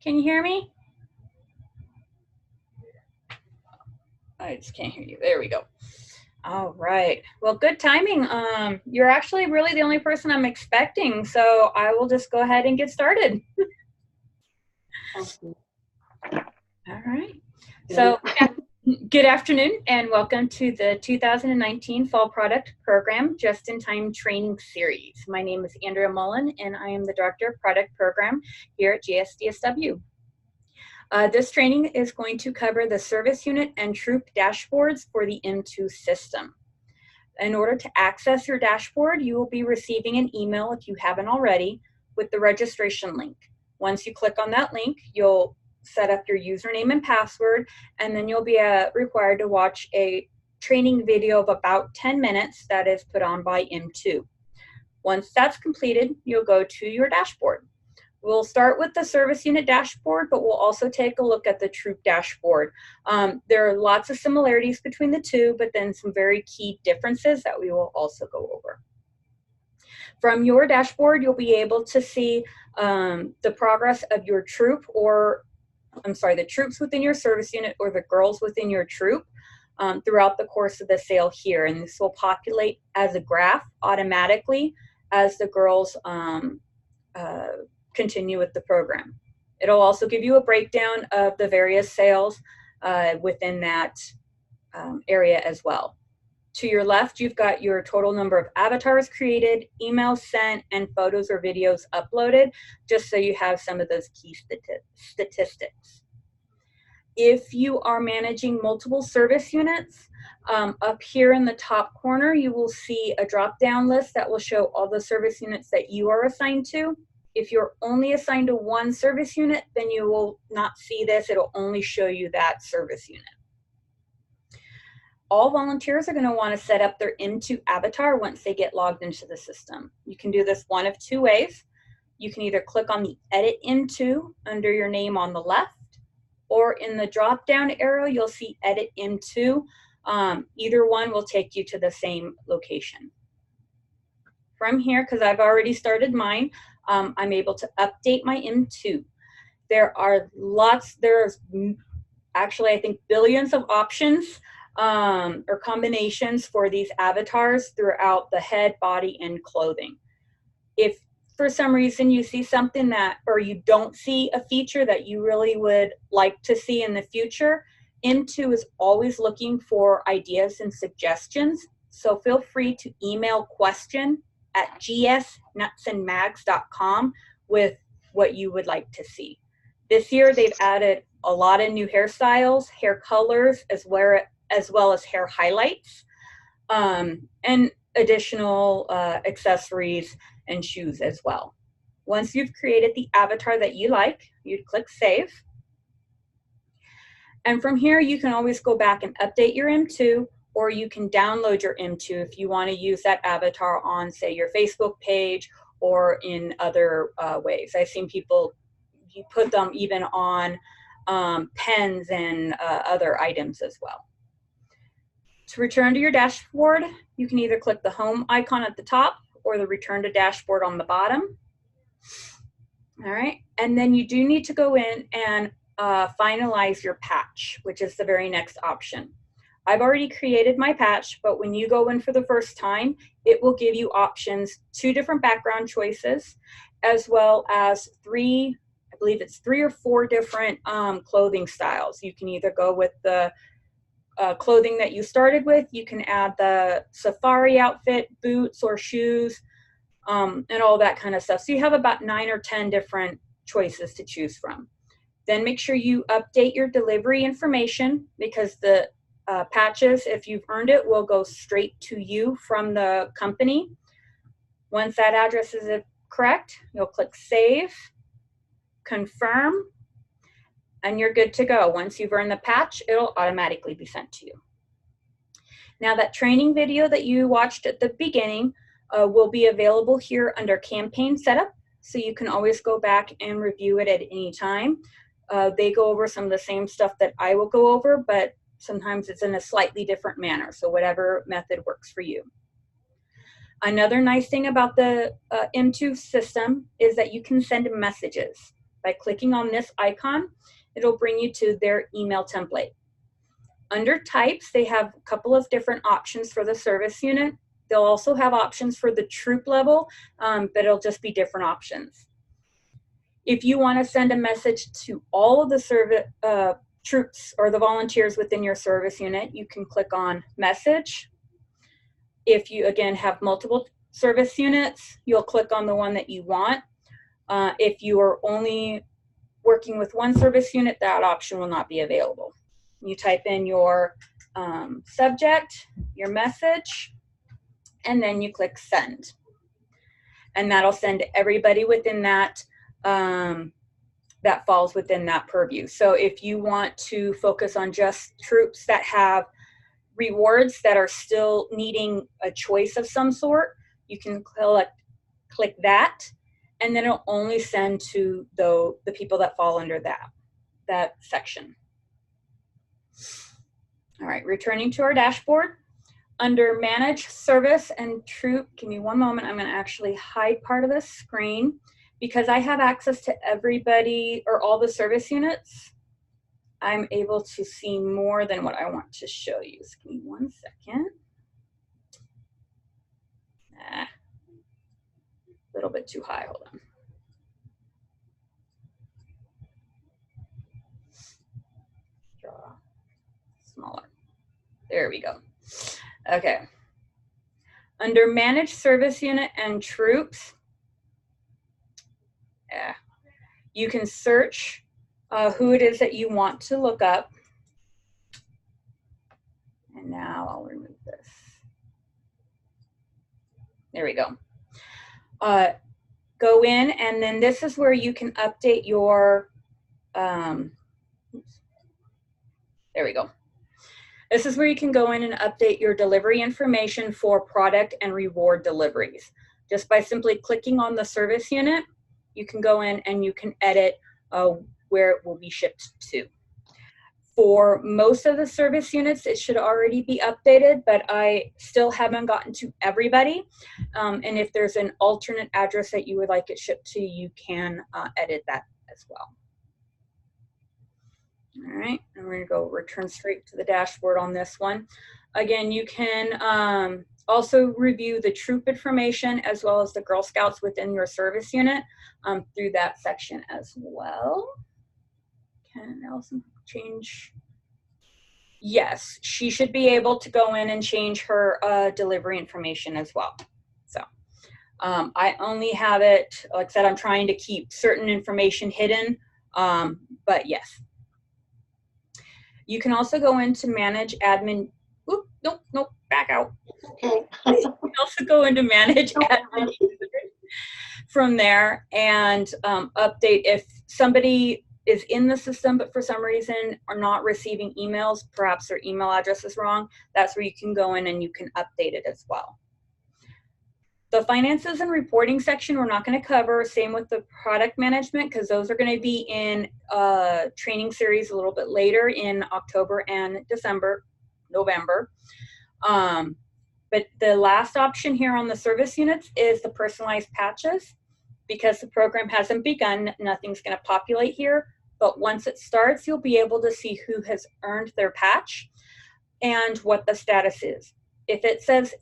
Can you hear me? I just can't hear you. There we go. All right. Well, good timing. You're actually really the only person I'm expecting, so I will just go ahead and get started. Okay. All right. So good afternoon and welcome to the 2019 Fall Product Program Just-in-Time Training Series. My name is Andrea Mullen and I am the Director of Product Program here at JSDSW. This training is going to cover the service unit and troop dashboards for the M2 system. In order to access your dashboard, you will be receiving an email, if you haven't already, with the registration link. Once you click on that link, you'll set up your username and password, and then you'll be required to watch a training video of about 10 minutes that is put on by M2. Once that's completed, you'll go to your dashboard. We'll start with the service unit dashboard, but we'll also take a look at the troop dashboard. There are lots of similarities between the two, but then some very key differences that we will also go over. From your dashboard, you'll be able to see the progress of your troop, or I'm sorry, the troops within your service unit or the girls within your troop throughout the course of the sail here. And this will populate as a graph automatically as the girls continue with the program. It'll also give you a breakdown of the various sails within that area as well. To your left, you've got your total number of avatars created, emails sent, and photos or videos uploaded, just so you have some of those key statistics. If you are managing multiple service units, up here in the top corner, you will see a drop-down list that will show all the service units that you are assigned to. If you're only assigned to one service unit, then you will not see this. It'll only show you that service unit. All volunteers are going to want to set up their M2 avatar once they get logged into the system. You can do this one of two ways. You can either click on the Edit M2 under your name on the left, or in the drop-down arrow, you'll see Edit M2. Either one will take you to the same location. From here, because I've already started mine, I'm able to update my M2. There's actually, I think, billions of options or combinations for these avatars throughout the head, body, and clothing. If for some reason you see something or you don't see a feature that you really would like to see in the future, M2 is always looking for ideas and suggestions. So feel free to email question@gsnutsandmags.com with what you would like to see. This year, they've added a lot of new hairstyles, hair colors, as well as hair highlights, and additional accessories and shoes as well. Once you've created the avatar that you like, you'd click Save. And from here, you can always go back and update your M2, or you can download your M2 if you want to use that avatar on, say, your Facebook page or in other ways. I've seen people, you put them even on pens and other items as well. To return to your dashboard, you can either click the home icon at the top or the return to dashboard on the bottom. All right, and then you do need to go in and finalize your patch, which is the very next option. I've already created my patch, but when you go in for the first time, it will give you options, 2 different background choices, as well as I believe it's 3 or 4 different clothing styles. You can either go with the clothing that you started with, you can add the safari outfit, boots or shoes, and all that kind of stuff. So you have about 9 or 10 different choices to choose from. Then make sure you update your delivery information, because the patches, if you've earned it, will go straight to you from the company. Once that address is correct, you'll click Save, Confirm, and you're good to go. Once you've earned the patch, it'll automatically be sent to you. Now, that training video that you watched at the beginning will be available here under Campaign Setup, so you can always go back and review it at any time. They go over some of the same stuff that I will go over, but sometimes it's in a slightly different manner, so whatever method works for you. Another nice thing about the M2 system is that you can send messages. By clicking on this icon, it'll bring you to their email template. Under types, they have a couple of different options for the service unit. They'll also have options for the troop level, but it'll just be different options. If you want to send a message to all of the troops or the volunteers within your service unit, you can click on message. If you, again, have multiple service units, you'll click on the one that you want. If you are only working with one service unit, that option will not be available. You type in your subject, your message, and then you click send. And that'll send everybody within that that falls within that purview. So if you want to focus on just troops that have rewards that are still needing a choice of some sort, you can click that, and then it'll only send to the people that fall under that section. All right, returning to our dashboard. Under Manage Service and Troop, give me one moment, I'm going to actually hide part of this screen. Because I have access to everybody or all the service units, I'm able to see more than what I want to show you. So give me 1 second. A little bit too high, hold on. Draw smaller. There we go. Okay. Under Manage Service Unit and Troops, you can search who it is that you want to look up. And now I'll remove this. There we go. Go in, and then this is where you can update your, there we go. This is where you can go in and update your delivery information for product and reward deliveries. Just by simply clicking on the service unit, you can go in and you can edit where it will be shipped to. For most of the service units, it should already be updated, but I still haven't gotten to everybody. And if there's an alternate address that you would like it shipped to, you can edit that as well. All right, and we're gonna go return straight to the dashboard on this one. Again, you can also review the troop information as well as the Girl Scouts within your service unit through that section as well. Can Allison change? Yes, she should be able to go in and change her delivery information as well. So I only have it, like I said, I'm trying to keep certain information hidden, but yes. You can also go into manage admin. Oop, nope, back out. Okay. You can also go into manage admin from there and update if somebody is in the system but for some reason are not receiving emails, perhaps their email address is wrong. That's where you can go in and you can update it as well. The finances and reporting section we're not going to cover. Same with the product management, because those are going to be in a training series a little bit later in October and November. But the last option here on the service units is the personalized patches. Because the program hasn't begun, nothing's going to populate here. But once it starts, you'll be able to see who has earned their patch and what the status is. If it says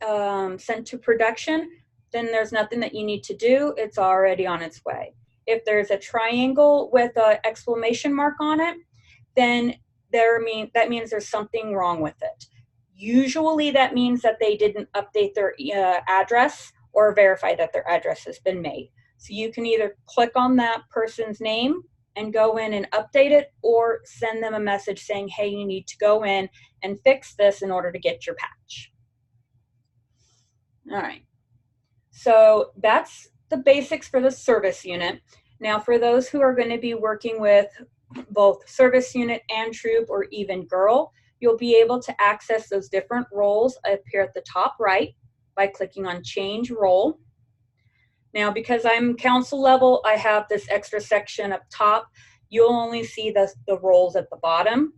sent to production, then there's nothing that you need to do. It's already on its way. If there's a triangle with an exclamation mark on it, then that means there's something wrong with it. Usually that means that they didn't update their address or verify that their address has been made. So you can either click on that person's name and go in and update it, or send them a message saying, hey, you need to go in and fix this in order to get your patch. All right. So that's the basics for the service unit. Now for those who are going to be working with both service unit and troop or even girl, you'll be able to access those different roles up here at the top right by clicking on change role. Now because I'm council level, I have this extra section up top. You'll only see the roles at the bottom.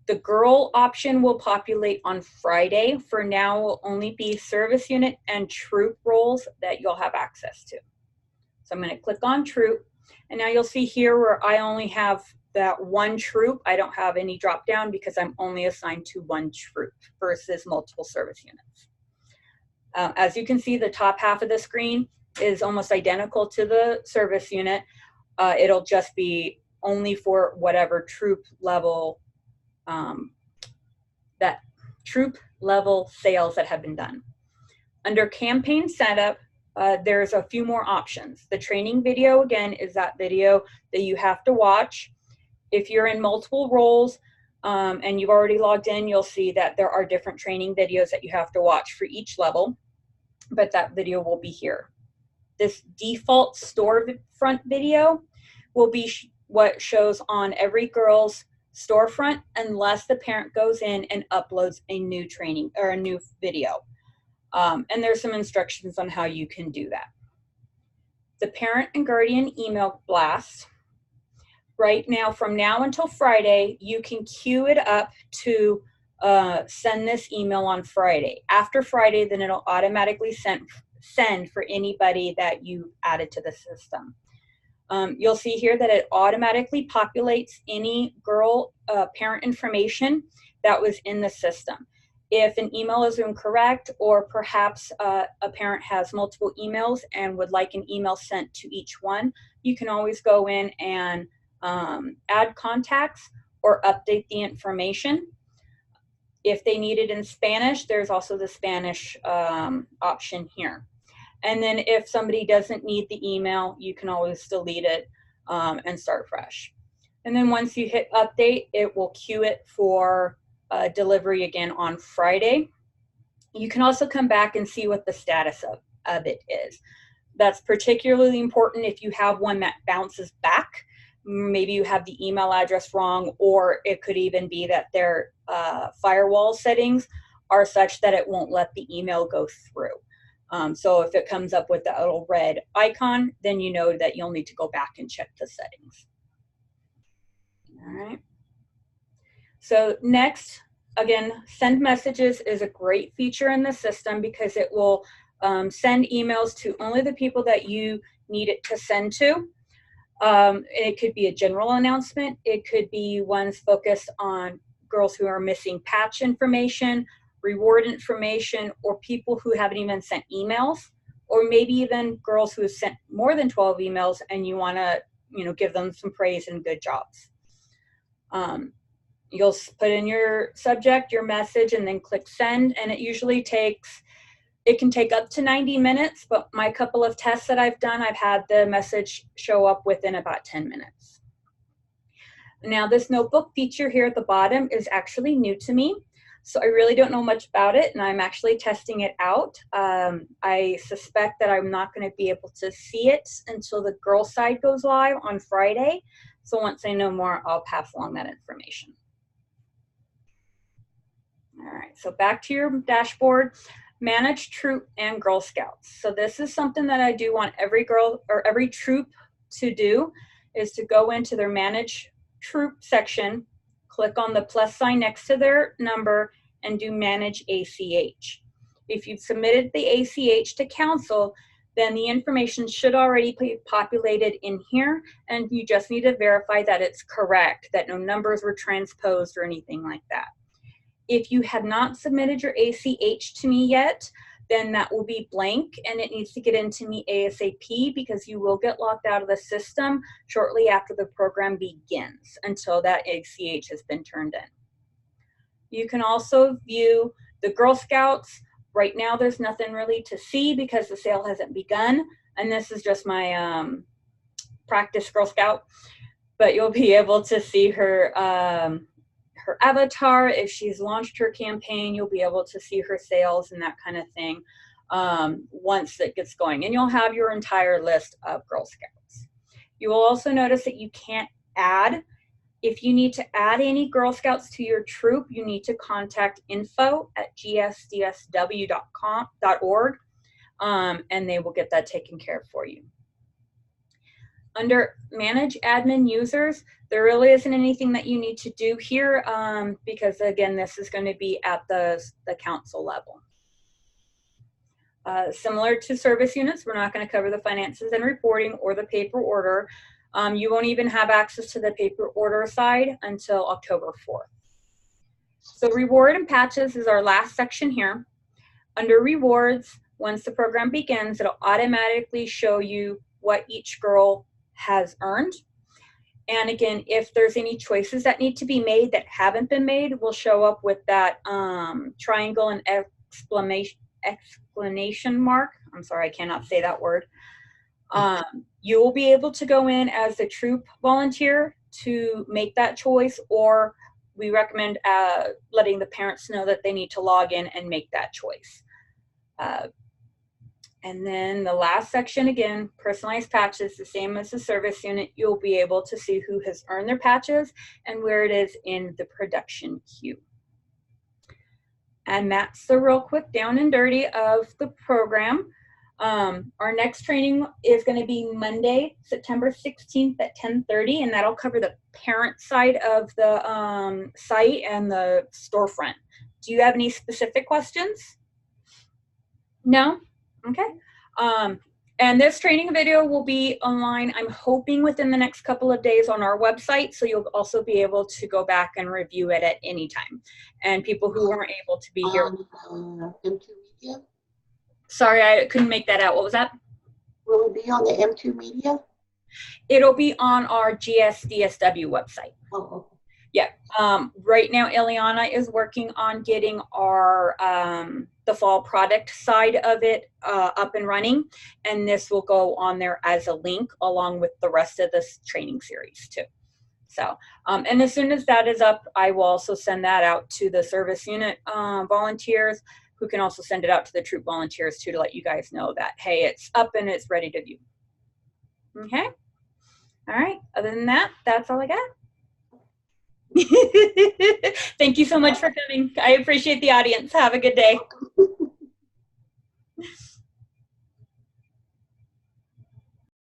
The girl option will populate on Friday. For now, will only be service unit and troop roles that you'll have access to. So I'm going to click on troop. And now you'll see here where I only have that one troop. I don't have any drop down because I'm only assigned to one troop versus multiple service units. As you can see, the top half of the screen is almost identical to the service unit. It'll just be only for whatever troop level, sales that have been done. Under campaign setup, there's a few more options. The training video, again, is that video that you have to watch. If you're in multiple roles and you've already logged in, you'll see that there are different training videos that you have to watch for each level, but that video will be here. This default storefront video will be what shows on every girl's storefront unless the parent goes in and uploads a new training or a new video. And there's some instructions on how you can do that. The parent and guardian email blast. Right now, from now until Friday, you can queue it up to send this email on Friday. After Friday, then it'll automatically send for anybody that you added to the system. You'll see here that it automatically populates any girl parent information that was in the system. If an email is incorrect, or perhaps a parent has multiple emails and would like an email sent to each one, you can always go in and add contacts or update the information. If they need it in Spanish, there's also the Spanish option here. And then if somebody doesn't need the email, you can always delete it and start fresh. And then once you hit update, it will queue it for delivery again on Friday. You can also come back and see what the status of it is. That's particularly important if you have one that bounces back. Maybe you have the email address wrong, or it could even be that their firewall settings are such that it won't let the email go through. So if it comes up with the little red icon, then you know that you'll need to go back and check the settings. All right. So next, again, send messages is a great feature in the system because it will send emails to only the people that you need it to send to. It could be a general announcement. It could be ones focused on girls who are missing patch information, reward information, or people who haven't even sent emails, or maybe even girls who have sent more than 12 emails and you want to, give them some praise and good jobs. You'll put in your subject, your message, and then click send, and it usually it can take up to 90 minutes, but my couple of tests that I've done, I've had the message show up within about 10 minutes. Now, this notebook feature here at the bottom is actually new to me, so I really don't know much about it, and I'm actually testing it out. I suspect that I'm not going to be able to see it until the girl side goes live on Friday, so once I know more, I'll pass along that information. All right, so back to your dashboard. Manage troop and Girl Scouts. So this is something that I do want every girl or every troop to do, is to go into their manage troop section, click on the plus sign next to their number, and do manage ACH. If you've submitted the ACH to council, then the information should already be populated in here, and you just need to verify that it's correct, that no numbers were transposed or anything like that. If you have not submitted your ACH to me yet, then that will be blank and it needs to get into me ASAP, because you will get locked out of the system shortly after the program begins until that ACH has been turned in. You can also view the Girl Scouts. Right now there's nothing really to see because the sale hasn't begun, and this is just my practice Girl Scout, but you'll be able to see her her avatar. If she's launched her campaign, you'll be able to see her sales and that kind of thing once it gets going. And you'll have your entire list of Girl Scouts. You will also notice that you can't add. If you need to add any Girl Scouts to your troop, you need to contact info@gsdsw.org and they will get that taken care of for you. Under Manage Admin Users, there really isn't anything that you need to do here because, again, this is going to be at the council level. Similar to service units, we're not going to cover the finances and reporting or the paper order. You won't even have access to the paper order side until October 4th. So reward and patches is our last section here. Under rewards, once the program begins, it'll automatically show you what each girl has earned. And again, if there's any choices that need to be made that haven't been made, we'll show up with that triangle and explanation mark. I'm sorry, I cannot say that word. You will be able to go in as a troop volunteer to make that choice, or we recommend letting the parents know that they need to log in and make that choice. And then the last section, again, personalized patches, the same as the service unit. You'll be able to see who has earned their patches and where it is in the production queue. And that's the real quick down and dirty of the program. Our next training is going to be Monday, September 16th at 10:30, and that'll cover the parent side of the site and the storefront. Do you have any specific questions? No? Okay. And this training video will be online, I'm hoping within the next couple of days on our website, so you'll also be able to go back and review it at any time. And people who weren't able to be here. M2 Media? Sorry, I couldn't make that out. What was that? Will it be on the M2 Media? It'll be on our GSDSW website. Oh, okay. Yeah. Right now, Ileana is working on getting our the fall product side of it up and running, and this will go on there as a link along with the rest of this training series too. So, and as soon as that is up, I will also send that out to the service unit volunteers, who can also send it out to the troop volunteers too, to let you guys know that, hey, it's up and it's ready to view. Okay. All right. Other than that, that's all I got. Thank you so much for coming. I appreciate the audience. Have a good day.